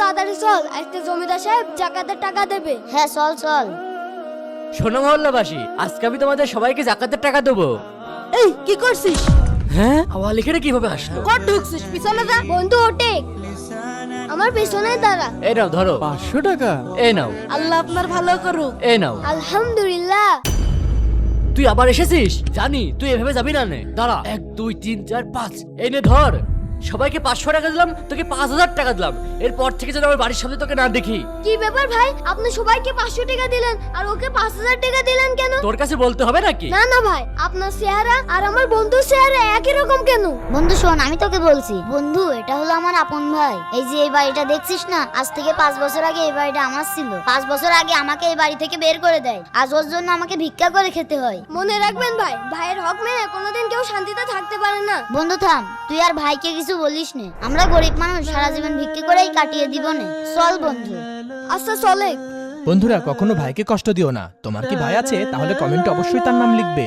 তাড়াতাড়ি চল, আজকে জমিদার সাহেব জাকাতের টাকা দেবে। হ্যাঁ চল চল। শোনো মহল্লাবাসী, আজকে আমি তোমাদের সবাইকে জাকাতের টাকা দেবো। এই কি করছিস? হ্যাঁ, হাওয়া লিখে কিভাবে আসলো? কত ঢুকছিস? পিছনে যা। বন্ধু ওঠে, আমার পেছনে দাঁড়া। এই নাও ধরো। 500 টাকা? এই নাও। আল্লাহ আপনার ভালো করুক। এই নাও। আলহামদুলিল্লাহ। তুই আবার এসেছিস? জানি তুই এভাবে যাবি না। নে দাঁড়া, 1 2 3 4 5। এই নে ধর। সবাইকে 500 টাকা দিলাম, তোকে 5000 টাকা দিলাম। এরপর থেকে যেন আমার বাড়ির সামনে তোকে না দেখি। কি ব্যাপার ভাই, আপনি সবাইকে 500 টাকা দিলেন আর ওকে 5000 টাকা দিলেন কেন? তোর কাছে বলতে হবে নাকি? না না ভাই, আপনার চেহারা আর আমার বন্ধুর চেহারা একই রকম কেন? বন্ধু শোন, আমি তোকে বলছি, বন্ধু এটা হলো আমার আপন ভাই। এই যে এই বাড়িটা দেখছিস না, আজ থেকে 5 বছর আগে এই বাড়িটা আমার ছিল। 5 বছর আগে আমাকে এই বাড়ি থেকে বের করে দেয়। আজ ওর জন্য আমাকে ভিক্ষা করে খেতে হয়। মনে রাখবেন ভাই, ভাইয়ের হক মেনে কোনোদিন কেউ শান্তিতে থাকতে পারে না। বন্ধু থাম, তুই আর ভাইকে কিছু বলিস নে। আমরা গরিব মানুষ, সারা জীবন ভিক্ষা করেই কাটিয়ে দিব নে। চল বন্ধু। আচ্ছা চলে। বন্ধুরা, কখনো ভাইকে কষ্ট দিও না। তোমার কি ভাই আছে? তাহলে কমেন্টে অবশ্যই তার নাম লিখবে।